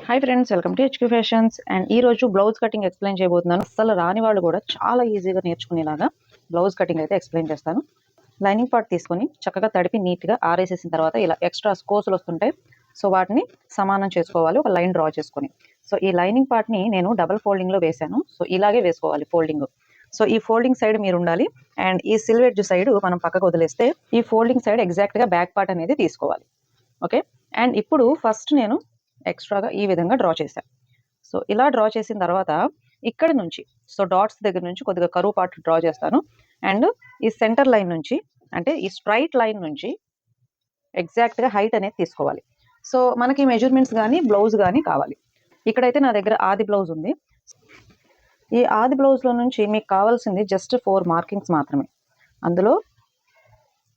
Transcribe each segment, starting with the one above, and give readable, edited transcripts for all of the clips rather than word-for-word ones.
Hi friends, welcome to HQ fashions. And ఈ రోజు blouse cutting explain చేయబోతున్నాను. అసలు రాని వాళ్ళు కూడా చాలా ఈజీగా నేర్చుకునేలాగా బ్లౌజ్ కటింగ్ అయితే ఎక్స్ప్లెయిన్ చేస్తాను. లైనింగ్ పార్ట్ తీసుకొని చక్కగా తడిపి నీట్గా ఆరేసేసిన తర్వాత ఇలా ఎక్స్ట్రా కోసులు వస్తుంటాయి. సో వాటిని సమానం చేసుకోవాలి, ఒక లైన్ డ్రా చేసుకొని. సో ఈ లైనింగ్ పార్ట్ని నేను డబల్ ఫోల్డింగ్లో వేశాను. సో ఇలాగే వేసుకోవాలి ఫోల్డింగ్. సో ఈ ఫోల్డింగ్ సైడ్ మీరు ఉండాలి, అండ్ ఈ సిల్వెడ్జ్ సైడ్ మనం పక్కకు వదిలేస్తే ఈ ఫోల్డింగ్ సైడ్ ఎగ్జాక్ట్గా బ్యాక్ పార్ట్ అనేది తీసుకోవాలి. ఓకే. అండ్ ఇప్పుడు ఫస్ట్ నేను ఎక్స్ట్రాగా ఈ విధంగా డ్రా చేశాను. సో ఇలా డ్రా చేసిన తర్వాత ఇక్కడ నుంచి సో డాట్స్ దగ్గర నుంచి కొద్దిగా కరువు పార్ట్ డ్రా చేస్తాను. అండ్ ఈ సెంటర్ లైన్ నుంచి, అంటే ఈ స్ట్రైట్ లైన్ నుంచి ఎగ్జాక్ట్గా హైట్ అనేది తీసుకోవాలి. సో మనకి మెజర్మెంట్స్ కానీ బ్లౌజ్ కానీ కావాలి. ఇక్కడైతే నా దగ్గర ఆది బ్లౌజ్ ఉంది. ఈ ఆది బ్లౌజ్లో నుంచి మీకు కావాల్సింది జస్ట్ 4 మార్కింగ్స్ మాత్రమే. అందులో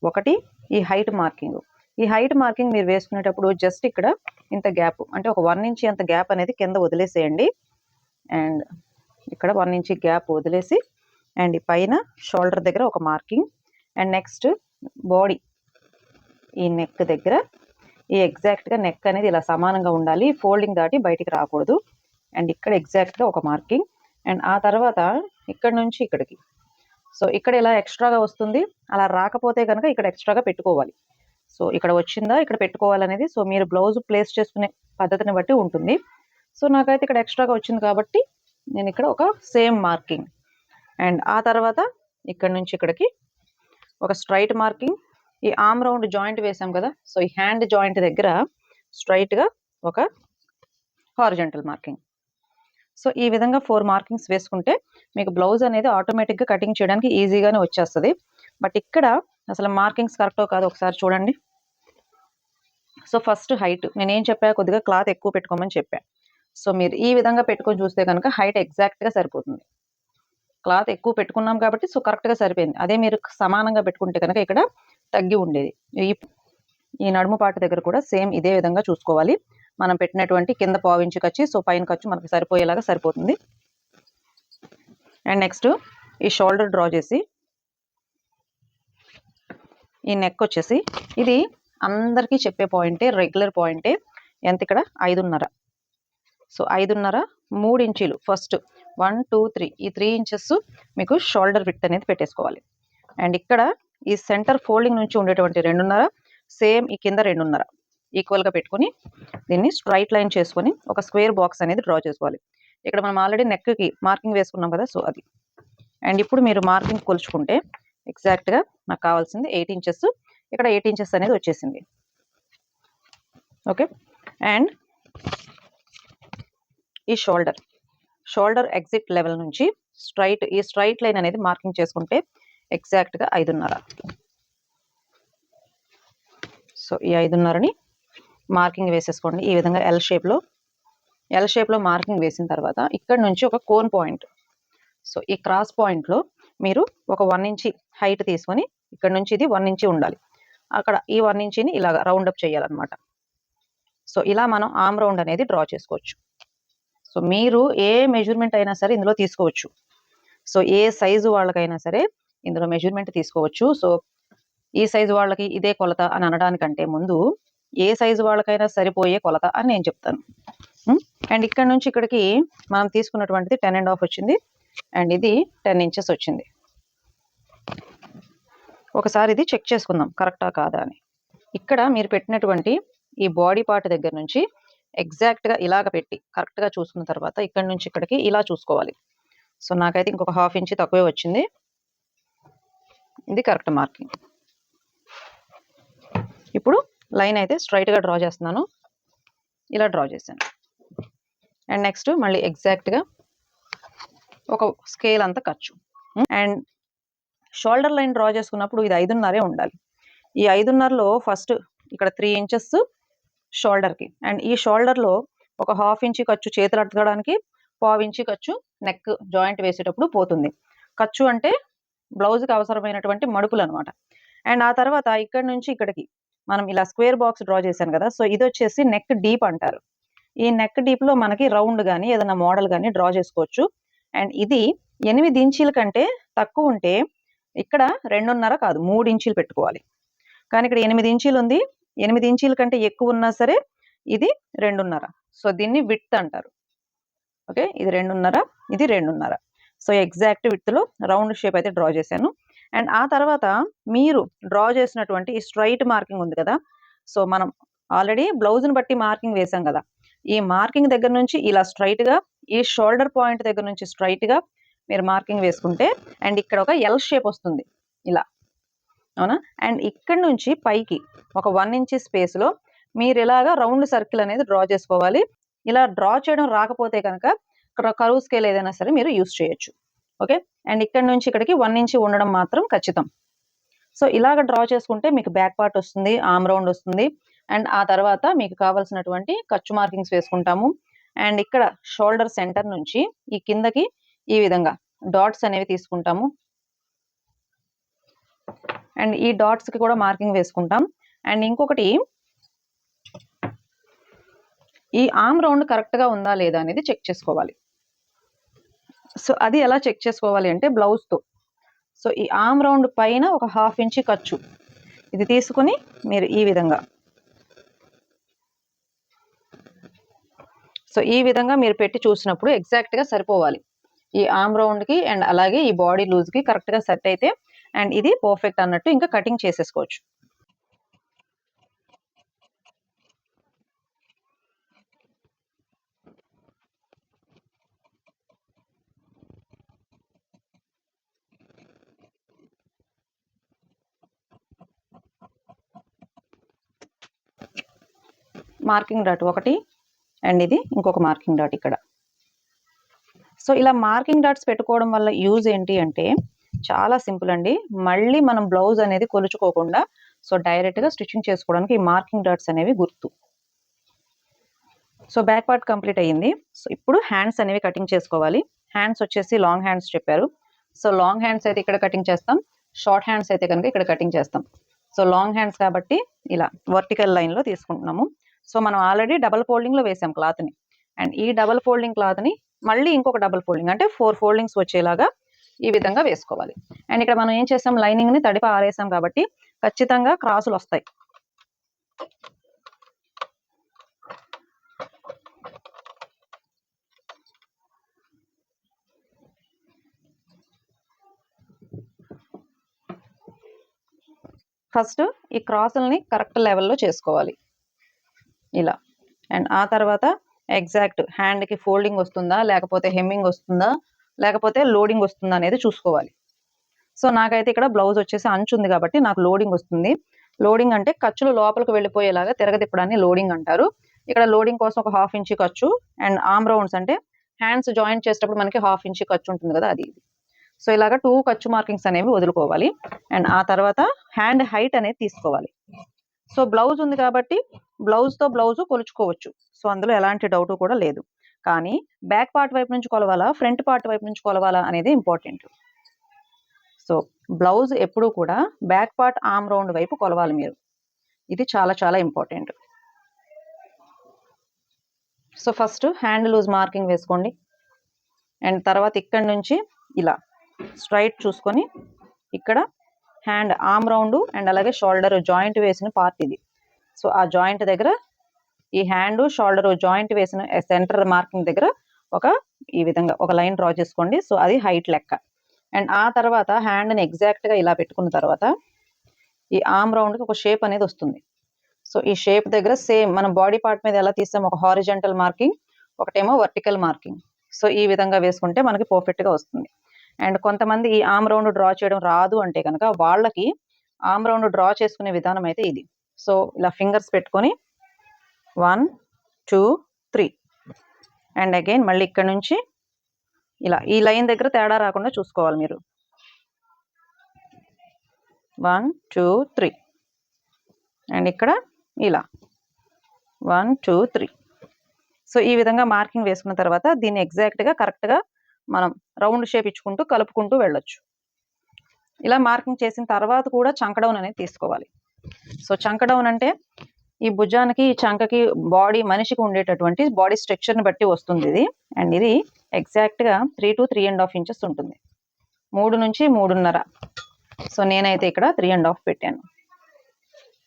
ఒకటి ఈ హైట్ మార్కింగ్. ఈ హైట్ మార్కింగ్ మీరు వేసుకునేటప్పుడు జస్ట్ ఇక్కడ ఇంత గ్యాప్, అంటే ఒక 1 ఇంచ్ అంత గ్యాప్ అనేది కింద వదిలేసేయండి. అండ్ ఇక్కడ 1 ఇంచ్ గ్యాప్ వదిలేసి, అండ్ పైన షోల్డర్ దగ్గర ఒక మార్కింగ్, అండ్ నెక్స్ట్ బాడీ ఈ నెక్ దగ్గర ఈ ఎగ్జాక్ట్గా నెక్ అనేది ఇలా సమానంగా ఉండాలి, ఫోల్డింగ్ దాటి బయటికి రాకూడదు. అండ్ ఇక్కడ ఎగ్జాక్ట్గా ఒక మార్కింగ్. అండ్ ఆ తర్వాత ఇక్కడ నుంచి ఇక్కడికి, సో ఇక్కడ ఇలా ఎక్స్ట్రాగా వస్తుంది, అలా రాకపోతే కనుక ఇక్కడ ఎక్స్ట్రాగా పెట్టుకోవాలి. సో ఇక్కడ వచ్చిందా ఇక్కడ పెట్టుకోవాలనేది సో మీరు బ్లౌజ్ ప్లేస్ చేసుకునే పద్ధతిని బట్టి ఉంటుంది. సో నాకైతే ఇక్కడ ఎక్స్ట్రాగా వచ్చింది కాబట్టి నేను ఇక్కడ ఒక సేమ్ మార్కింగ్. అండ్ ఆ తర్వాత ఇక్కడ నుంచి ఇక్కడికి ఒక స్ట్రైట్ మార్కింగ్. ఈ ఆర్మ్ రౌండ్ జాయింట్ వేసాం కదా, సో ఈ హ్యాండ్ జాయింట్ దగ్గర స్ట్రైట్గా ఒక హారిజంటల్ మార్కింగ్. సో ఈ విధంగా 4 మార్కింగ్స్ వేసుకుంటే మీకు బ్లౌజ్ అనేది ఆటోమేటిక్గా కటింగ్ చేయడానికి ఈజీగానే వచ్చేస్తుంది. బట్ ఇక్కడ అసలు మార్కింగ్స్ కరెక్టో కాదో ఒకసారి చూడండి. సో ఫస్ట్ హైట్ నేనేం చెప్పా, కొద్దిగా క్లాత్ ఎక్కువ పెట్టుకోమని చెప్పా. సో మీరు ఈ విధంగా పెట్టుకొని చూస్తే కనుక హైట్ ఎగ్జాక్ట్గా సరిపోతుంది. క్లాత్ ఎక్కువ పెట్టుకున్నాం కాబట్టి సో కరెక్ట్గా సరిపోయింది. అదే మీరు సమానంగా పెట్టుకుంటే కనుక ఇక్కడ తగ్గి ఉండేది. ఈ నడుము పాటు దగ్గర కూడా సేమ్ ఇదే విధంగా చూసుకోవాలి. మనం పెట్టినటువంటి కింద పావించి ఖర్చు, సో పైన ఖర్చు మనకి సరిపోయేలాగా సరిపోతుంది. అండ్ నెక్స్ట్ ఈ షోల్డర్ డ్రా చేసి, ఈ నెక్ వచ్చేసి ఇది అందరికీ చెప్పే పాయింటే, రెగ్యులర్ పాయింటే. ఎంత ఇక్కడ 5.5. సో 5.5 3 ఇంచీలు ఫస్ట్ 1 2 3 ఈ 3 ఇంచెస్ మీకు షోల్డర్ విడ్త్ అనేది పెట్టేసుకోవాలి. అండ్ ఇక్కడ ఈ సెంటర్ ఫోల్డింగ్ నుంచి ఉండేటువంటి 2.5 సేమ్ ఈ కింద 2.5 ఈక్వల్గా పెట్టుకొని దీన్ని స్ట్రైట్ లైన్ చేసుకొని ఒక స్క్వేర్ బాక్స్ అనేది డ్రా చేసుకోవాలి. ఇక్కడ మనం ఆల్రెడీ నెక్కి మార్కింగ్ వేసుకున్నాం కదా, సో అది. అండ్ ఇప్పుడు మీరు మార్కింగ్ కొలుచుకుంటే ఎగ్జాక్ట్గా నాకు కావాల్సింది 8 ఇంచెస్. ఇక్కడ 8 ఇంచెస్ అనేది వచ్చేసింది. ఓకే. అండ్ ఈ షోల్డర్ ఎగ్జిట్ లెవెల్ నుంచి ఈ స్ట్రైట్ లైన్ అనేది మార్కింగ్ చేసుకుంటే ఎగ్జాక్ట్గా 5.5. సో ఈ 5.5ని మార్కింగ్ వేసేసుకోండి ఈ విధంగా ఎల్ షేప్లో మార్కింగ్ వేసిన తర్వాత ఇక్కడ నుంచి ఒక కోన్ పాయింట్. సో ఈ క్రాస్ పాయింట్లో మీరు ఒక 1 ఇంచ్ హైట్ తీసుకొని ఇక్కడ నుంచి ఇది 1 ఇంచ్ ఉండాలి. అక్కడ ఈ 1 ఇంచ్ని ఇలాగా రౌండప్ చేయాలన్నమాట. సో ఇలా మనం ఆర్మ్ రౌండ్ అనేది డ్రా చేసుకోవచ్చు. సో మీరు ఏ మెజర్మెంట్ అయినా సరే ఇందులో తీసుకోవచ్చు. సో ఏ సైజు వాళ్ళకైనా సరే ఇందులో మెజర్మెంట్ తీసుకోవచ్చు. సో ఈ సైజు వాళ్ళకి ఇదే కొలత అని అనడానికంటే ముందు ఏ సైజు వాళ్ళకైనా సరిపోయే కొలత అని నేను చెప్తాను. అండ్ ఇక్కడ నుంచి ఇక్కడికి మనం తీసుకున్నటువంటిది 10.5 వచ్చింది. అండ్ ఇది 10 ఇంచెస్ వచ్చింది. ఒకసారి ఇది చెక్ చేసుకుందాం కరెక్టా కాదా అని. ఇక్కడ మీరు పెట్టినటువంటి ఈ బాడీ పార్ట్ దగ్గర నుంచి ఎగ్జాక్ట్గా ఇలాగ పెట్టి కరెక్ట్గా చూసుకున్న తర్వాత ఇక్కడ నుంచి ఇక్కడికి ఇలా చూసుకోవాలి. సో నాకైతే ఇంకొక 1/2 ఇంచ్ తక్కువే వచ్చింది. ఇది కరెక్ట్ మార్కింగ్. ఇప్పుడు లైన్ అయితే స్ట్రైట్గా డ్రా చేస్తున్నాను. ఇలా డ్రా చేశాను. అండ్ నెక్స్ట్ మళ్ళీ ఎగ్జాక్ట్గా ఒక స్కేల్ అంతా ఖర్చు. అండ్ షోల్డర్ లైన్ డ్రా చేసుకున్నప్పుడు ఇది 5.5 ఉండాలి. ఈ 5.5లో ఫస్ట్ ఇక్కడ 3 ఇంచెస్ షోల్డర్కి, అండ్ ఈ షోల్డర్లో ఒక 1/2 ఇంచ్ ఖర్చు చేతులు అడగడానికి, 1/4 ఇంచ్ ఖర్చు నెక్ జాయింట్ వేసేటప్పుడు పోతుంది. ఖర్చు అంటే బ్లౌజ్కి అవసరమైనటువంటి మడుపులు అనమాట. అండ్ ఆ తర్వాత ఇక్కడ నుంచి ఇక్కడికి మనం ఇలా స్క్వేర్ బాక్స్ డ్రా చేశాను కదా, సో ఇది వచ్చేసి నెక్ డీప్ అంటారు. ఈ నెక్ డీప్లో మనకి రౌండ్ కానీ ఏదైనా మోడల్ కానీ డ్రా చేసుకోవచ్చు. అండ్ ఇది 8 ఇంచీల కంటే తక్కువ ఉంటే ఇక్కడ 2.5 కాదు 3 ఇంచీలు పెట్టుకోవాలి. కానీ ఇక్కడ 8 ఇంచీలు ఉంది. 8 ఇంచీల కంటే ఎక్కువ ఉన్నా సరే ఇది 2.5. సో దీన్ని విడ్త్ అంటారు. ఓకే, ఇది 2.5, ఇది 2.5. సో ఎగ్జాక్ట్ విడ్త్లో రౌండ్ షేప్ అయితే డ్రా చేశాను. అండ్ ఆ తర్వాత మీరు డ్రా చేసినటువంటి ఈ స్ట్రైట్ మార్కింగ్ ఉంది కదా, సో మనం ఆల్రెడీ బ్లౌజ్ని బట్టి మార్కింగ్ వేసాం కదా, ఈ మార్కింగ్ దగ్గర నుంచి ఇలా స్ట్రైట్గా ఈ షోల్డర్ పాయింట్ దగ్గర నుంచి స్ట్రైట్గా మీరు మార్కింగ్ వేసుకుంటే అండ్ ఇక్కడ ఒక ఎల్ షేప్ వస్తుంది ఇలా, అవునా. అండ్ ఇక్కడ నుంచి పైకి ఒక 1 ఇంచ్ స్పేస్లో మీరు ఇలాగా రౌండ్ సర్కిల్ అనేది డ్రా చేసుకోవాలి. ఇలా డ్రా చేయడం రాకపోతే కనుక కరువు స్కేల్ ఏదైనా సరే మీరు యూస్ చేయొచ్చు. ఓకే, అండ్ ఇక్కడ నుంచి ఇక్కడికి 1 ఇంచ్ ఉండడం మాత్రం ఖచ్చితం. సో ఇలాగ డ్రా చేసుకుంటే మీకు బ్యాక్ పార్ట్ వస్తుంది, ఆర్మ్ రౌండ్ వస్తుంది. అండ్ ఆ తర్వాత మీకు కావాల్సినటువంటి ఖర్చు మార్కింగ్స్ వేసుకుంటాము. అండ్ ఇక్కడ షోల్డర్ సెంటర్ నుంచి ఈ కిందకి ఈ విధంగా డాట్స్ అనేవి తీసుకుంటాము. అండ్ ఈ డాట్స్కి కూడా మార్కింగ్ వేసుకుంటాం. అండ్ ఇంకొకటి, ఈ ఆర్మ్ రౌండ్ కరెక్ట్గా ఉందా లేదా అనేది చెక్ చేసుకోవాలి. సో అది ఎలా చెక్ చేసుకోవాలి అంటే బ్లౌజ్తో. సో ఈ ఆర్మ్ రౌండ్ పైన ఒక 1/2 ఇంచ్ ఖర్చు ఇది తీసుకుని మీరు ఈ విధంగా, సో ఈ విధంగా మీరు పెట్టి చూసినప్పుడు ఎగ్జాక్ట్గా సరిపోవాలి ఈ ఆర్మ్ రౌండ్కి. అండ్ అలాగే ఈ బాడీ లూజ్కి కరెక్ట్గా సెట్ అయితే అండ్ ఇది పర్ఫెక్ట్ అన్నట్టు ఇంకా కటింగ్ చేసేసుకోవచ్చు. మార్కింగ్ డాట్ ఒకటి అండ్ ఇది ఇంకొక మార్కింగ్ డాట్ ఇక్కడ. సో ఇలా మార్కింగ్ డాట్స్ పెట్టుకోవడం వల్ల యూజ్ ఏంటి అంటే చాలా సింపుల్ అండి. మళ్ళీ మనం బ్లౌజ్ అనేది కొలుచుకోకుండా సో డైరెక్ట్గా స్టిచ్చింగ్ చేసుకోవడానికి ఈ మార్కింగ్ డాట్స్ అనేవి గుర్తు. సో బ్యాక్ పార్ట్ కంప్లీట్ అయ్యింది. సో ఇప్పుడు హ్యాండ్స్ అనేవి కటింగ్ చేసుకోవాలి. హ్యాండ్స్ వచ్చేసి లాంగ్ హ్యాండ్స్ చెప్పారు. సో లాంగ్ హ్యాండ్స్ అయితే ఇక్కడ కటింగ్ చేస్తాం, షార్ట్ హ్యాండ్స్ అయితే కనుక ఇక్కడ కటింగ్ చేస్తాం. సో లాంగ్ హ్యాండ్స్ కాబట్టి ఇలా వర్టికల్ లైన్లో తీసుకుంటున్నాము. సో మనం ఆల్రెడీ డబల్ ఫోల్డింగ్లో వేసాం క్లాత్ని. అండ్ ఈ డబల్ ఫోల్డింగ్ క్లాత్ని మళ్ళీ ఇంకొక డబల్ ఫోల్డింగ్ అంటే 4 ఫోల్డింగ్స్ వచ్చేలాగా ఈ విధంగా వేసుకోవాలి. అండ్ ఇక్కడ మనం ఏం చేసాం, లైనింగ్ని తడిపి ఆరేసాం కాబట్టి ఖచ్చితంగా క్రాసులు వస్తాయి. ఫస్ట్ ఈ క్రాసుల్ని కరెక్ట్ లెవెల్లో చేసుకోవాలి ఇలా. అండ్ ఆ తర్వాత ఎగ్జాక్ట్ హ్యాండ్కి ఫోల్డింగ్ వస్తుందా, లేకపోతే హెమ్మింగ్ వస్తుందా, లేకపోతే లోడింగ్ వస్తుందా అనేది చూసుకోవాలి. సో నాకైతే ఇక్కడ బ్లౌజ్ వచ్చేసి అంచు ఉంది కాబట్టి నాకు లోడింగ్ వస్తుంది. లోడింగ్ అంటే ఖర్చులు లోపలికి వెళ్ళిపోయేలాగా తిరగతిప్పడాన్ని లోడింగ్ అంటారు. ఇక్కడ లోడింగ్ కోసం ఒక 1/2 ఇంచ్ ఖర్చు. అండ్ ఆర్మ్ రౌండ్స్ అంటే హ్యాండ్స్ జాయింట్ చేసేటప్పుడు మనకి 1/2 ఇంచ్ ఖర్చు ఉంటుంది కదా, అది. సో ఇలాగా 2 ఖర్చు మార్కింగ్స్ అనేవి వదులుకోవాలి. అండ్ ఆ తర్వాత హ్యాండ్ హైట్ అనేది తీసుకోవాలి. సో బ్లౌజ్ ఉంది కాబట్టి బ్లౌజ్తో బ్లౌజ్ కొలుచుకోవచ్చు. సో అందులో ఎలాంటి డౌట్ కూడా లేదు. కానీ బ్యాక్ పార్ట్ వైపు నుంచి కొలవాలా, ఫ్రంట్ పార్ట్ వైపు నుంచి కొలవాలా అనేది ఇంపార్టెంట్. సో బ్లౌజ్ ఎప్పుడూ కూడా బ్యాక్ పార్ట్ ఆర్మ్ రౌండ్ వైపు కొలవాలి మీరు. ఇది చాలా చాలా important. So first hand loose marking వేసుకోండి. అండ్ తర్వాత ఇక్కడ నుంచి ఇలా స్ట్రైట్ చూసుకొని ఇక్కడ హ్యాండ్ ఆర్మ్ రౌండ్ అండ్ అలాగే షోల్డర్ జాయింట్ వేసిన పార్ట్ ఇది. సో ఆ జాయింట్ దగ్గర ఈ హ్యాండ్ షోల్డర్ జాయింట్ వేసిన సెంటర్ మార్కింగ్ దగ్గర ఈ విధంగా ఒక లైన్ డ్రా చేసుకోండి. సో అది హైట్ లెక్క. అండ్ ఆ తర్వాత హ్యాండ్ని ఎగ్జాక్ట్గా ఇలా పెట్టుకున్న తర్వాత ఈ ఆర్మ్ రౌండ్కి ఒక షేప్ అనేది వస్తుంది. సో ఈ షేప్ దగ్గర సేమ్ మనం బాడీ పార్ట్ మీద ఎలా తీసాం, ఒక హారిజంటల్ మార్కింగ్, ఒకటేమో వర్టికల్ మార్కింగ్. సో ఈ విధంగా వేసుకుంటే మనకి పర్ఫెక్ట్గా వస్తుంది. అండ్ కొంతమంది ఈ ఆర్మ్ రౌండ్ డ్రా చేయడం రాదు అంటే కనుక వాళ్ళకి ఆర్మ్ రౌండ్ డ్రా చేసుకునే విధానం అయితే ఇది. సో ఇలా ఫింగర్స్ పెట్టుకొని 1 2 3 అండ్ అగైన్ మళ్ళీ ఇక్కడ నుంచి ఇలా ఈ లైన్ దగ్గర తేడా రాకుండా చూసుకోవాలి మీరు. 1 2 3 అండ్ ఇక్కడ ఇలా 1 2 3. సో ఈ విధంగా మార్కింగ్ వేసుకున్న తర్వాత దీన్ని ఎగ్జాక్ట్గా కరెక్ట్గా మనం రౌండ్ షేప్ ఇచ్చుకుంటూ కలుపుకుంటూ వెళ్ళొచ్చు. ఇలా మార్కింగ్ చేసిన తర్వాత కూడా చంక డౌన్ అనేది తీసుకోవాలి. సో చంక డౌన్ అంటే ఈ భుజానికి ఈ చంకకి బాడీ మనిషికి ఉండేటటువంటి బాడీ స్ట్రక్చర్ని బట్టి వస్తుంది ఇది. అండ్ ఇది ఎగ్జాక్ట్గా 3 to 3.5 ఇంచెస్ ఉంటుంది, 3 నుంచి 3.5. సో నేనైతే ఇక్కడ 3.5 పెట్టాను.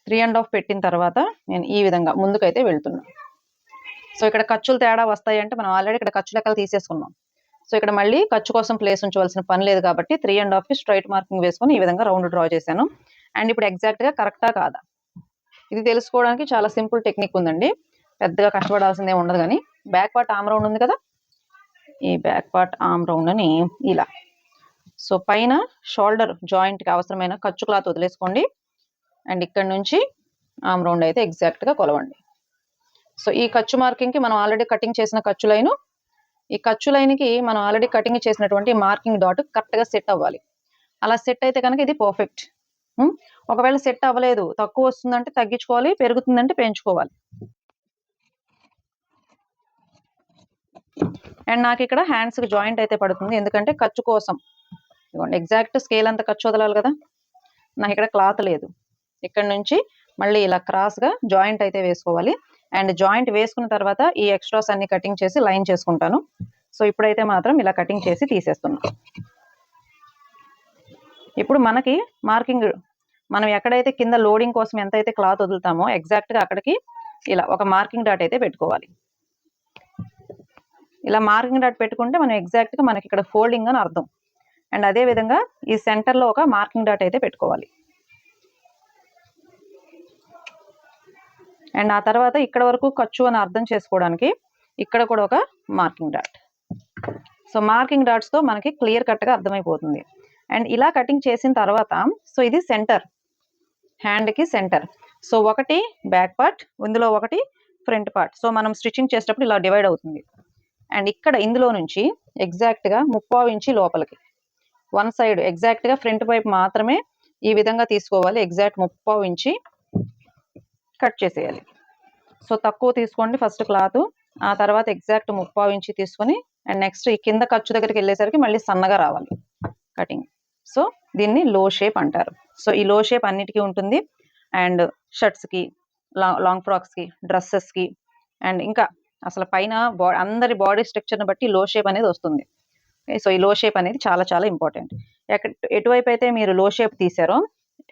3.5 పెట్టిన తర్వాత నేను ఈ విధంగా ముందుకైతే వెళ్తున్నాను. సో ఇక్కడ ఖర్చులు తేడా వస్తాయి అంటే మనం ఆల్రెడీ ఇక్కడ ఖర్చు లెక్కలు తీసేసుకున్నాం. సో ఇక్కడ మళ్ళీ ఖర్చు కోసం ప్లేస్ ఉంచవలసిన పని లేదు కాబట్టి 3.5కి స్ట్రైట్ మార్కింగ్ వేసుకొని ఈ విధంగా రౌండ్ డ్రా చేశాను. అండ్ ఇప్పుడు ఎగ్జాక్ట్గా కరెక్టా కాదా ఇది తెలుసుకోవడానికి చాలా సింపుల్ టెక్నిక్ ఉందండి. పెద్దగా కష్టపడాల్సిందే ఉండదు. కానీ బ్యాక్ పార్ట్ ఆర్మ్ రౌండ్ ఉంది కదా, ఈ బ్యాక్ పార్ట్ ఆర్మ్ రౌండ్ అని ఇలా, సో పైన షోల్డర్ జాయింట్కి అవసరమైన ఖర్చు క్లాత్ వదిలేసుకోండి. అండ్ ఇక్కడ నుంచి ఆర్మ్ రౌండ్ అయితే ఎగ్జాక్ట్గా కొలవండి. సో ఈ ఖర్చు మార్కింగ్కి మనం ఆల్రెడీ కటింగ్ చేసిన ఖర్చు లైను, ఈ ఖర్చు లైన్కి మనం ఆల్రెడీ కటింగ్ చేసినటువంటి మార్కింగ్ డాట్ కరెక్ట్గా సెట్ అవ్వాలి. అలా సెట్ అయితే కనుక ఇది పర్ఫెక్ట్. ఒకవేళ సెట్ అవ్వలేదు, తక్కువ వస్తుందంటే తగ్గించుకోవాలి, పెరుగుతుందంటే పెంచుకోవాలి. అండ్ నాకు ఇక్కడ హ్యాండ్స్కి జాయింట్ అయితే పడుతుంది, ఎందుకంటే ఖర్చు కోసం. ఇదిగోండి ఎగ్జాక్ట్ స్కేల్ అంత ఖర్చు వదలాలి కదా, నాకు ఇక్కడ క్లాత్ లేదు. ఇక్కడ నుంచి మళ్ళీ ఇలా క్రాస్గా జాయింట్ అయితే వేసుకోవాలి. అండ్ జాయింట్ వేసుకున్న తర్వాత ఈ ఎక్స్ట్రాస్ అన్ని కటింగ్ చేసి లైన్ చేసుకుంటాను. సో ఇప్పుడైతే మాత్రం ఇలా కటింగ్ చేసి తీసేస్తున్నాను. ఇప్పుడు మనకి మార్కింగ్, మనం ఎక్కడైతే కింద లోడింగ్ కోసం ఎంతైతే క్లాత్ వదులుతామో ఎగ్జాక్ట్గా అక్కడికి ఇలా ఒక మార్కింగ్ డాట్ అయితే పెట్టుకోవాలి. ఇలా మార్కింగ్ డాట్ పెట్టుకుంటే మనం ఎగ్జాక్ట్గా మనకి ఇక్కడ ఫోల్డింగ్ అని అర్థం. అండ్ అదే విధంగా ఈ సెంటర్లో ఒక మార్కింగ్ డాట్ అయితే పెట్టుకోవాలి. అండ్ ఆ తర్వాత ఇక్కడ వరకు ఖర్చు అని అర్థం చేసుకోవడానికి ఇక్కడ కూడా ఒక మార్కింగ్ డాట్. సో మార్కింగ్ డాట్స్తో మనకి క్లియర్ కట్గా అర్థమైపోతుంది. అండ్ ఇలా కటింగ్ చేసిన తర్వాత, సో ఇది సెంటర్, హ్యాండ్కి సెంటర్. సో ఒకటి బ్యాక్ పార్ట్, ఇందులో ఒకటి ఫ్రంట్ పార్ట్. సో మనం స్టిచ్చింగ్ చేసేటప్పుడు ఇలా డివైడ్ అవుతుంది. అండ్ ఇక్కడ ఇందులో నుంచి ఎగ్జాక్ట్గా 3.5 ఇంచి లోపలికి వన్ సైడ్ ఎగ్జాక్ట్గా ఫ్రంట్ వైపు మాత్రమే ఈ విధంగా తీసుకోవాలి. ఎగ్జాక్ట్ 3.5 ఇంచి కట్ చేసేయాలి. సో తక్కువ తీసుకోండి ఫస్ట్ క్లాత్, ఆ తర్వాత ఎగ్జాక్ట్ 3.5 ఇంచి తీసుకొని అండ్ నెక్స్ట్ ఈ కింద ఖర్చు దగ్గరికి వెళ్ళేసరికి మళ్ళీ సన్నగా రావాలి కటింగ్. సో దీన్ని లో షేప్ అంటారు. సో ఈ లో షేప్ అన్నిటికీ ఉంటుంది. అండ్ షర్ట్స్కి, లాంగ్ ఫ్రాక్స్కి, డ్రెస్సెస్కి, అండ్ ఇంకా అసలు పైన అందరి బాడీ స్ట్రక్చర్ని బట్టి లో షేప్ అనేది వస్తుంది. సో ఈ లో షేప్ అనేది చాలా చాలా ఇంపార్టెంట్. ఎటువైపు అయితే మీరు లో షేప్ తీసారో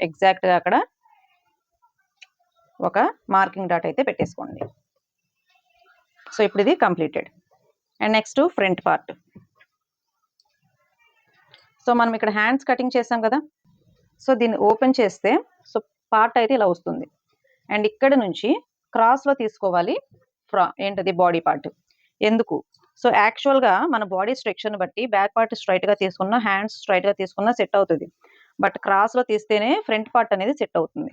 ఎగ్జాక్ట్గా అక్కడ ఒక మార్కింగ్ డాట్ అయితే పెట్టేసుకోండి. సో ఇప్పుడు ఇది completed. And next front part. So మనం ఇక్కడ హ్యాండ్స్ కటింగ్ చేసాం కదా, సో దీన్ని ఓపెన్ చేస్తే సో పార్ట్ అయితే ఇలా వస్తుంది. అండ్ ఇక్కడ నుంచి క్రాస్లో తీసుకోవాలి ఏంటది బాడీ పార్ట్. ఎందుకు? సో యాక్చువల్గా మన బాడీ స్ట్రక్చర్ని బట్టి బ్యాక్ పార్ట్ స్ట్రైట్గా తీసుకున్నా, హ్యాండ్స్ స్ట్రైట్గా తీసుకున్నా సెట్ అవుతుంది. బట్ క్రాస్లో తీస్తేనే ఫ్రంట్ పార్ట్ అనేది సెట్ అవుతుంది.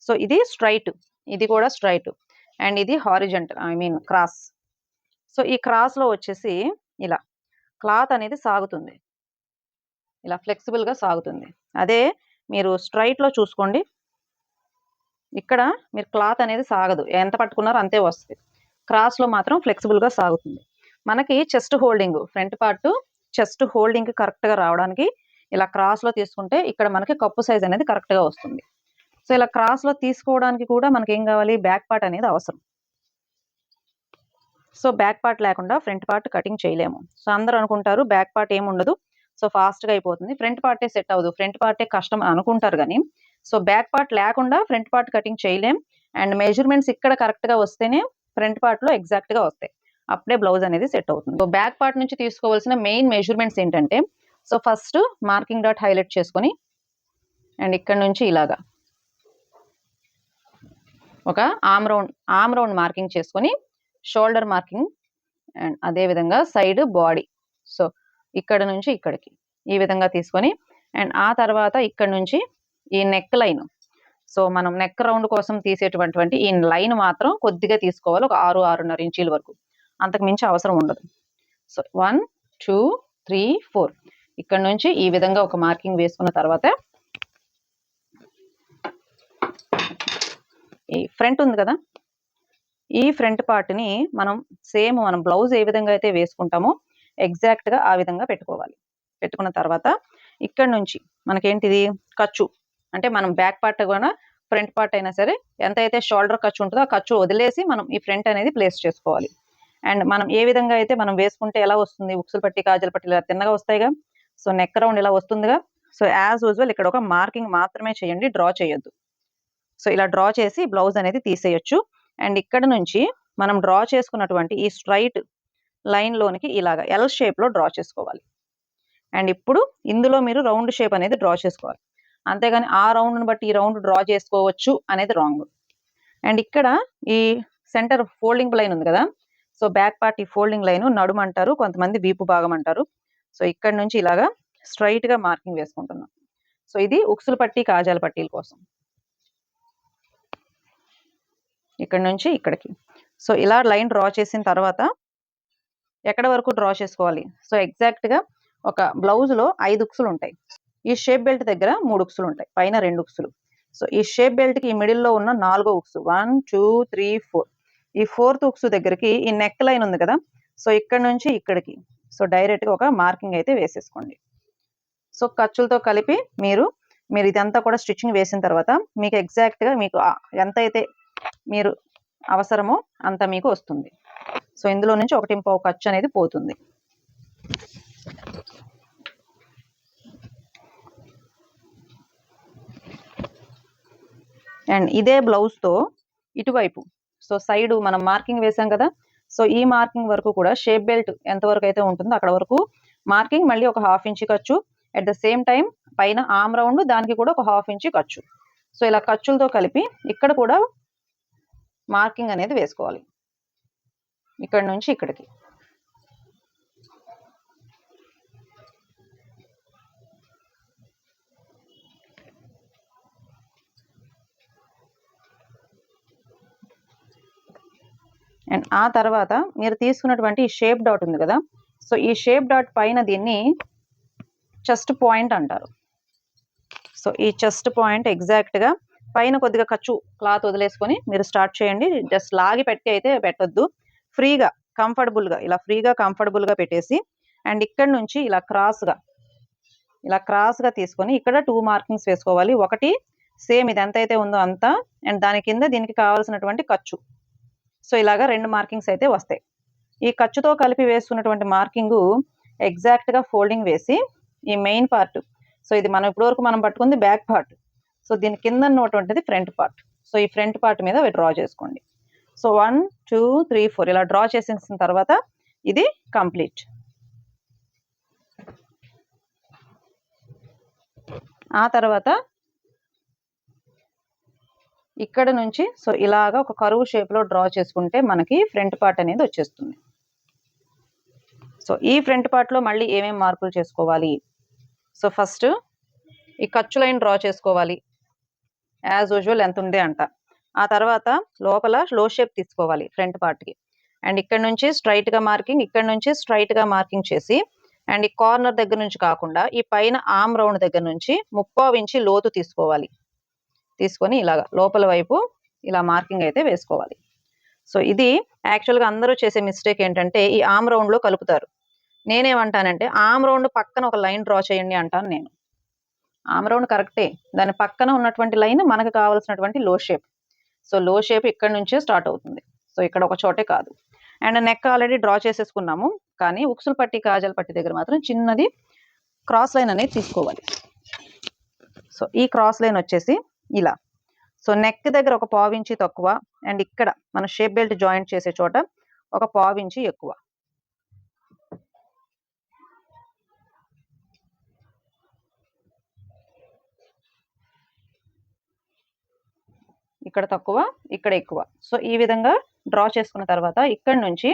సో ఇది స్ట్రైట్, ఇది కూడా స్ట్రైట్, అండ్ ఇది horizontal, I mean cross. So ఈ క్రాస్లో వచ్చేసి ఇలా క్లాత్ అనేది సాగుతుంది, ఇలా ఫ్లెక్సిబుల్గా సాగుతుంది. అదే మీరు స్ట్రైట్లో చూసుకోండి, ఇక్కడ మీరు క్లాత్ అనేది సాగదు, ఎంత పట్టుకున్నారో అంతే వస్తుంది. క్రాస్లో మాత్రం ఫ్లెక్సిబుల్గా సాగుతుంది. మనకి chest holding, front part chest holding కరెక్ట్గా రావడానికి ఇలా క్రాస్లో తీసుకుంటే ఇక్కడ మనకి కప్పు సైజ్ అనేది కరెక్ట్గా వస్తుంది. సో ఇలా క్రాస్లో తీసుకోవడానికి కూడా మనకి ఏం కావాలి, బ్యాక్ పార్ట్ అనేది అవసరం. సో బ్యాక్ పార్ట్ లేకుండా ఫ్రంట్ పార్ట్ కటింగ్ చేయలేము. సో అందరూ అనుకుంటారు బ్యాక్ పార్ట్ ఏముండదు, సో ఫాస్ట్గా అయిపోతుంది, ఫ్రంట్ పార్టే సెట్ అవ్వదు, ఫ్రంట్ పార్టే కష్టం అనుకుంటారు. కానీ సో బ్యాక్ పార్ట్ లేకుండా ఫ్రంట్ పార్ట్ కటింగ్ చేయలేం. అండ్ మెజర్మెంట్స్ ఇక్కడ కరెక్ట్గా వస్తేనే ఫ్రంట్ పార్ట్లో ఎగ్జాక్ట్గా వస్తాయి, అప్పుడే బ్లౌజ్ అనేది సెట్ అవుతుంది. సో బ్యాక్ పార్ట్ నుంచి తీసుకోవాల్సిన మెయిన్ మెజర్మెంట్స్ ఏంటంటే, so first marking dot highlight చేసుకొని అండ్ ఇక్కడ నుంచి ఇలాగా ఒక ఆర్మ్ రౌండ్ మార్కింగ్ చేసుకొని షోల్డర్ మార్కింగ్ అండ్ అదేవిధంగా సైడ్ బాడీ, సో ఇక్కడ నుంచి ఇక్కడికి ఈ విధంగా తీసుకొని అండ్ ఆ తర్వాత ఇక్కడ నుంచి ఈ నెక్ లైన్, సో మనం నెక్ రౌండ్ కోసం తీసేటువంటి ఈ లైన్ మాత్రం కొద్దిగా తీసుకోవాలి, ఒక 6-6.5 ఇంచీల వరకు, అంతకు మించి అవసరం ఉండదు. సో 1 2 3 4 ఇక్కడ నుంచి ఈ విధంగా ఒక మార్కింగ్ వేసుకున్న తర్వాత ఈ ఫ్రంట్ ఉంది కదా, ఈ ఫ్రంట్ పార్ట్ని మనం సేమ్ మనం బ్లౌజ్ ఏ విధంగా అయితే వేసుకుంటామో ఎగ్జాక్ట్గా ఆ విధంగా పెట్టుకోవాలి. పెట్టుకున్న తర్వాత ఇక్కడ నుంచి మనకేంటిది ఖర్చు, అంటే మనం బ్యాక్ పార్ట్ కూడా ఫ్రంట్ పార్ట్ అయినా సరే ఎంతైతే షోల్డర్ ఖర్చు ఉంటుందో ఆ ఖర్చు వదిలేసి మనం ఈ ఫ్రంట్ అనేది ప్లేస్ చేసుకోవాలి. అండ్ మనం ఏ విధంగా అయితే మనం వేసుకుంటే ఎలా వస్తుంది, ఉక్సులు పట్టి కాజల్ పట్టి ఇలా తిన్నగా వస్తాయిగా, సో నెక్ రౌండ్ ఇలా వస్తుందిగా. సో యాజ్ యూజువల్ ఇక్కడ ఒక మార్కింగ్ మాత్రమే చేయండి, డ్రా చేయొద్దు. సో ఇలా డ్రా చేసి బ్లౌజ్ అనేది తీసేయొచ్చు. అండ్ ఇక్కడ నుంచి మనం డ్రా చేసుకున్నటువంటి ఈ స్ట్రైట్ లైన్లోనికి ఇలాగా ఎల్ షేప్లో డ్రా చేసుకోవాలి. అండ్ ఇప్పుడు ఇందులో మీరు రౌండ్ షేప్ అనేది డ్రా చేసుకోవాలి. అంతేగాని ఆ రౌండ్ని బట్టి ఈ రౌండ్ డ్రా చేసుకోవచ్చు అనేది రాంగ్. అండ్ ఇక్కడ ఈ సెంటర్ ఫోల్డింగ్ లైన్ ఉంది కదా, సో బ్యాక్ పార్ట్ ఈ ఫోల్డింగ్ లైన్ నడుము అంటారు, కొంతమంది వీపు భాగం అంటారు. సో ఇక్కడ నుంచి ఇలాగా స్ట్రైట్గా మార్కింగ్ వేసుకుంటున్నాం. సో ఇది ఉక్సులు పట్టి కాజాల పట్టీల కోసం. ఇక్కడ నుంచి ఇక్కడికి. సో ఇలా లైన్ డ్రా చేసిన తర్వాత ఎక్కడ వరకు డ్రా చేసుకోవాలి? సో ఎగ్జాక్ట్గా ఒక బ్లౌజ్లో 5 ఉక్సులు ఉంటాయి. ఈ షేప్ బెల్ట్ దగ్గర 3 ఉక్సులు ఉంటాయి, పైన 2 ఉక్సులు. సో ఈ షేప్ బెల్ట్కి ఈ మిడిల్లో ఉన్న 4వ ఉక్సు 1 2 3 4. ఈ 4th ఉక్సు దగ్గరికి ఈ నెక్ లైన్ ఉంది కదా, సో ఇక్కడ నుంచి ఇక్కడికి సో డైరెక్ట్గా ఒక మార్కింగ్ అయితే వేసేసుకోండి. సో ఖర్చులతో కలిపి మీరు ఇదంతా కూడా స్టిచ్చింగ్ వేసిన తర్వాత మీకు ఎగ్జాక్ట్గా మీకు ఎంత అయితే మీరు అవసరమో అంత మీకు వస్తుంది. సో ఇందులో నుంచి 1.5 ఖర్చు అనేది పోతుంది. అండ్ ఇదే బ్లౌజ్తో ఇటువైపు సో సైడ్ మనం మార్కింగ్ వేసాం కదా, సో ఈ మార్కింగ్ వరకు కూడా షేప్ బెల్ట్ ఎంతవరకు అయితే ఉంటుందో అక్కడ వరకు మార్కింగ్, మళ్ళీ ఒక 1/2 ఇంచ్ ఖర్చు. అట్ ద సేమ్ టైం పైన ఆమ్ రౌండ్ దానికి కూడా ఒక 1/2 ఇంచ్ ఖర్చు. సో ఇలా ఖర్చులతో కలిపి ఇక్కడ కూడా మార్కింగ్ అనేది వేసుకోవాలి, ఇక్కడ నుంచి ఇక్కడికి. అండ్ ఆ తర్వాత మీరు తీసుకున్నటువంటి ఈ షేప్ డాట్ ఉంది కదా, సో ఈ షేప్ డాట్ పైన దీన్ని చెస్ట్ పాయింట్ అంటారు. సో ఈ చెస్ట్ పాయింట్ ఎగ్జాక్ట్గా పైన కొద్దిగా ఖర్చు క్లాత్ వదిలేసుకొని మీరు స్టార్ట్ చేయండి. జస్ట్ లాగి పెట్టి అయితే పెట్టొద్దు, ఫ్రీగా కంఫర్టబుల్గా ఇలా ఫ్రీగా కంఫర్టబుల్గా పెట్టేసి అండ్ ఇక్కడ నుంచి ఇలా క్రాస్గా తీసుకొని ఇక్కడ 2 మార్కింగ్స్ వేసుకోవాలి. ఒకటి సేమ్ ఇది ఎంత అయితే ఉందో అంత, అండ్ దాని కింద దీనికి కావాల్సినటువంటి ఖర్చు. సో ఇలాగా 2 మార్కింగ్స్ అయితే వస్తాయి. ఈ ఖర్చుతో కలిపి వేసుకున్నటువంటి మార్కింగు ఎగ్జాక్ట్గా ఫోల్డింగ్ వేసి ఈ మెయిన్ పార్ట్, సో ఇది మనం ఇప్పటివరకు మనం పట్టుకుంది బ్యాక్ పార్ట్, సో దీని కింద ఉన్నటువంటిది ఫ్రంట్ పార్ట్. సో ఈ ఫ్రంట్ పార్ట్ మీద డ్రా చేసుకోండి. సో 1 2 3 4 ఇలా డ్రా చేసిన తర్వాత ఇది కంప్లీట్. ఆ తర్వాత ఇక్కడ నుంచి సో ఇలాగా ఒక కరువు షేప్లో డ్రా చేసుకుంటే మనకి ఫ్రంట్ పార్ట్ అనేది వచ్చేస్తుంది. సో ఈ ఫ్రంట్ పార్ట్లో మళ్ళీ ఏమేమి మార్పులు చేసుకోవాలి? సో ఫస్ట్ ఈ ఖర్చు లైన్ డ్రా చేసుకోవాలి, యాజ్ యూజువల్ ఎంత ఉంది అంట. ఆ తర్వాత లోపల లో షేప్ తీసుకోవాలి ఫ్రంట్ పార్ట్కి. అండ్ ఇక్కడ నుంచి స్ట్రైట్గా మార్కింగ్, ఇక్కడ నుంచి స్ట్రైట్గా మార్కింగ్ చేసి అండ్ ఈ కార్నర్ దగ్గర నుంచి కాకుండా ఈ పైన ఆమ్ రౌండ్ దగ్గర నుంచి 3/4 ఇంచ్ లోతు తీసుకోవాలి. తీసుకొని ఇలాగా లోపల వైపు ఇలా మార్కింగ్ అయితే వేసుకోవాలి. సో ఇది యాక్చువల్గా అందరూ చేసే మిస్టేక్ ఏంటంటే ఈ ఆమ్ రౌండ్లో కలుపుతారు. నేనేమంటానంటే ఆమ్ రౌండ్ పక్కన ఒక లైన్ డ్రా చేయండి అంటాను నేను. ఆమ్ రౌండ్ కరెక్టే, దాని పక్కన ఉన్నటువంటి లైన్ మనకు కావాల్సినటువంటి లో షేప్. సో లో షేప్ ఇక్కడ నుంచే స్టార్ట్ అవుతుంది, సో ఇక్కడ ఒక చోటే కాదు. అండ్ నెక్ ఆల్రెడీ డ్రా చేసేసుకున్నాము, కానీ ఉక్సులు పట్టి కాజల్ పట్టి దగ్గర మాత్రం చిన్నది క్రాస్ లైన్ అనేది తీసుకోవాలి. సో ఈ క్రాస్ లైన్ వచ్చేసి ఇలా, సో నెక్ దగ్గర ఒక 1/4 ఇంచ్ తక్కువ, అండ్ ఇక్కడ మన షేప్ బెల్ట్ జాయింట్ చేసే చోట ఒక 1/4 ఇంచ్ ఎక్కువ. ఇక్కడ తక్కువ, ఇక్కడ ఎక్కువ. సో ఈ విధంగా డ్రా చేసుకున్న తర్వాత ఇక్కడ నుంచి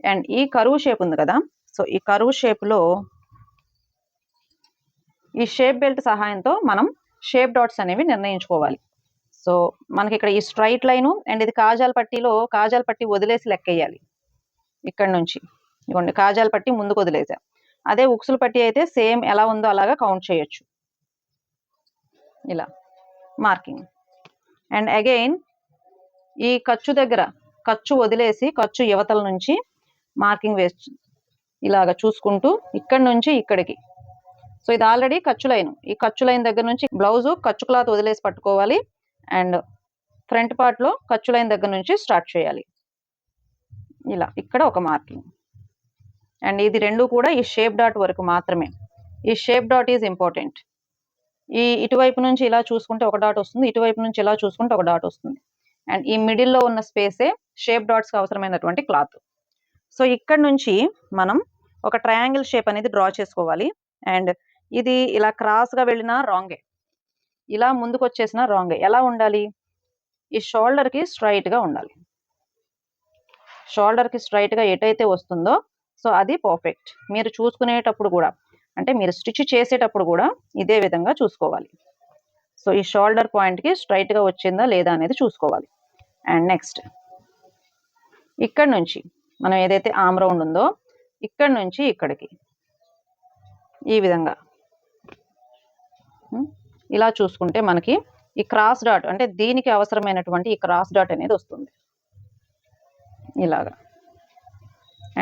అండ్ ఈ కరువు షేప్ ఉంది కదా, సో ఈ కరువు షేప్లో ఈ షేప్ బెల్ట్ సహాయంతో మనం షేప్ డాట్స్ అనేవి నిర్ణయించుకోవాలి. సో మనకి ఇక్కడ ఈ స్ట్రైట్ లైను అండ్ ఇది కాజాల పట్టీలో కాజాల పట్టి వదిలేసి లెక్కేయాలి. ఇక్కడ నుంచి ఇవ్వండి కాజాల పట్టి ముందుకు వదిలేసాం. అదే ఉక్సులు పట్టి అయితే సేమ్ ఎలా ఉందో అలాగా కౌంట్ చేయొచ్చు. ఇలా మార్కింగ్ అండ్ అగైన్ ఈ ఖర్చు దగ్గర ఖర్చు వదిలేసి ఖర్చు యువతల నుంచి మార్కింగ్ వేసి ఇలాగ చూసుకుంటూ ఇక్కడ నుంచి ఇక్కడికి. సో ఇది ఆల్రెడీ ఖర్చు లైన్, ఈ ఖర్చు లైన్ దగ్గర నుంచి బ్లౌజు ఖర్చు క్లాత్ వదిలేసి పట్టుకోవాలి అండ్ ఫ్రంట్ పార్ట్లో ఖర్చు లైన్ దగ్గర నుంచి స్టార్ట్ చేయాలి. ఇలా ఇక్కడ ఒక మార్కింగ్ అండ్ ఇది రెండు కూడా ఈ షేప్ డాట్ వరకు మాత్రమే. ఈ షేప్ డాట్ ఈజ్ ఇంపార్టెంట్. ఈ ఇటువైపు నుంచి ఇలా చూసుకుంటే ఒక డాట్ వస్తుంది, ఇటువైపు నుంచి ఇలా చూసుకుంటే ఒక డాట్ వస్తుంది. అండ్ ఈ మిడిల్లో ఉన్న స్పేసే షేప్ డాట్స్కి అవసరమైనటువంటి క్లాత్. సో ఇక్కడ నుంచి మనం ఒక ట్రయాంగిల్ షేప్ అనేది డ్రా చేసుకోవాలి. అండ్ ఇది ఇలా క్రాస్గా వెళ్ళినా రాంగే, ఇలా ముందుకు వచ్చేసినా రాంగే. ఎలా ఉండాలి? ఈ షోల్డర్కి స్ట్రైట్గా ఉండాలి. షోల్డర్కి స్ట్రైట్గా ఎటైతే వస్తుందో సో అది పర్ఫెక్ట్. మీరు చూసుకునేటప్పుడు కూడా, అంటే మీరు స్టిచ్ చేసేటప్పుడు కూడా ఇదే విధంగా చూసుకోవాలి. సో ఈ షోల్డర్ పాయింట్కి స్ట్రైట్గా వచ్చిందా లేదా అనేది చూసుకోవాలి. అండ్ నెక్స్ట్ ఇక్కడ నుంచి మనం ఏదైతే ఆమ్ రౌండ్ ఉందో ఇక్కడ నుంచి ఇక్కడికి ఈ విధంగా ఇలా చూసుకుంటే మనకి ఈ క్రాస్ డాట్, అంటే దీనికి అవసరమైనటువంటి ఈ క్రాస్ డాట్ అనేది వస్తుంది ఇలాగా.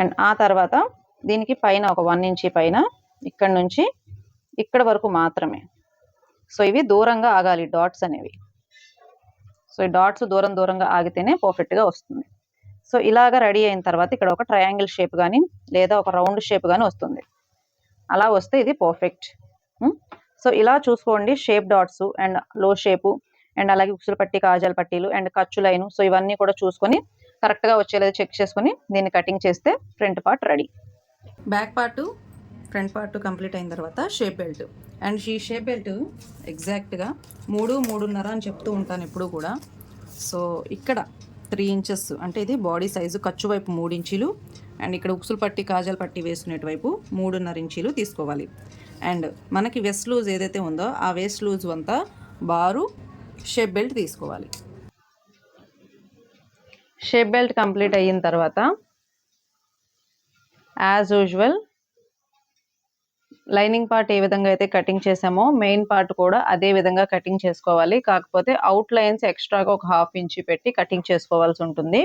అండ్ ఆ తర్వాత దీనికి పైన ఒక 1 ఇంచ్ పైన ఇక్కడ నుంచి ఇక్కడ వరకు మాత్రమే. సో ఇవి దూరంగా ఆగాలి డాట్స్ అనేవి. సో ఈ డాట్స్ దూరంగా ఆగితేనే పర్ఫెక్ట్గా వస్తుంది. సో ఇలాగా రెడీ అయిన తర్వాత ఇక్కడ ఒక ట్రయాంగిల్ షేప్ కానీ లేదా ఒక రౌండ్ షేప్ కానీ వస్తుంది. అలా వస్తే ఇది పర్ఫెక్ట్. సో ఇలా చూసుకోండి, షేప్ డాట్స్ అండ్ లో షేపు అండ్ అలాగే ఉక్సులు పట్టి, కాజాల పట్టీలు అండ్ ఖర్చు లైను. సో ఇవన్నీ కూడా చూసుకొని కరెక్ట్గా వచ్చేలేదు చెక్ చేసుకొని దీన్ని కటింగ్ చేస్తే front part ready. Back part, front part complete అయిన తర్వాత షేప్ బెల్ట్. అండ్ ఈ షేప్ బెల్ట్ ఎగ్జాక్ట్గా 3-3.5 అని చెప్తూ ఉంటాను ఎప్పుడు కూడా. సో ఇక్కడ 3 ఇంచెస్, అంటే ఇది బాడీ సైజు, ఖర్చు వైపు 3 ఇంచీలు అండ్ ఇక్కడ ఉక్సులు పట్టి, కాజాల పట్టి వేసుకునేటి వైపు 3.5 ఇంచీలు తీసుకోవాలి. అండ్ మనకి వెస్ట్ లూజ్ ఏదైతే ఉందో ఆ వేస్ట్ లూజ్ అంతా బారు షేప్ బెల్ట్ తీసుకోవాలి. షేప్ బెల్ట్ కంప్లీట్ అయిన తర్వాత as usual lining part A విధంగా అయితే కటింగ్ చేసామో మెయిన్ పార్ట్ కూడా అదే విధంగా కటింగ్ చేసుకోవాలి. కాకపోతే అవుట్ లైన్స్ ఎక్స్ట్రాగా ఒక 1/2 ఇంచ్ పెట్టి కటింగ్ చేసుకోవాల్సి ఉంటుంది.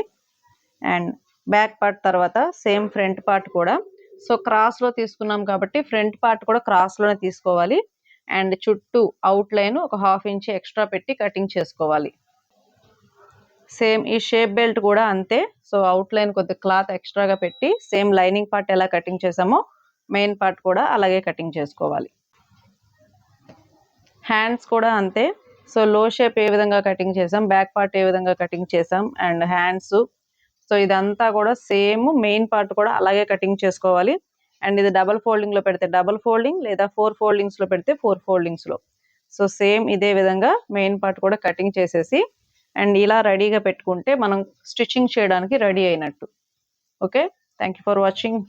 అండ్ బ్యాక్ పార్ట్ తర్వాత సేమ్ ఫ్రంట్ పార్ట్ కూడా. సో క్రాస్లో తీసుకున్నాం కాబట్టి ఫ్రంట్ పార్ట్ కూడా క్రాస్లోనే తీసుకోవాలి. అండ్ చుట్టూ అవుట్ లైన్ ఒక 1/2 ఇంచ్ ఎక్స్ట్రా పెట్టి కటింగ్ చేసుకోవాలి. సేమ్ ఈ షేప్ బెల్ట్ కూడా అంతే. సో అవుట్ లైన్ కొద్ది క్లాత్ ఎక్స్ట్రాగా పెట్టి సేమ్ లైనింగ్ పార్ట్ ఎలా కటింగ్ చేసామో మెయిన్ పార్ట్ కూడా అలాగే కటింగ్ చేసుకోవాలి. హ్యాండ్స్ కూడా అంతే. సో లో షేప్ ఏ విధంగా కటింగ్ చేసాం, బ్యాక్ పార్ట్ ఏ విధంగా కటింగ్ చేసాం అండ్ హ్యాండ్స్, సో ఇదంతా కూడా సేమ్ మెయిన్ పార్ట్ కూడా అలాగే కటింగ్ చేసుకోవాలి. అండ్ ఇది డబల్ ఫోల్డింగ్లో పెడితే డబల్ ఫోల్డింగ్, లేదా 4 ఫోల్డింగ్స్లో పెడితే 4 ఫోల్డింగ్స్లో. సో సేమ్ ఇదే విధంగా మెయిన్ పార్ట్ కూడా కటింగ్ చేసేసి అండ్ ఇలా రెడీగా పెట్టుకుంటే మనం స్టిచ్చింగ్ చేయడానికి రెడీ అయినట్టు. Okay, thank you for watching.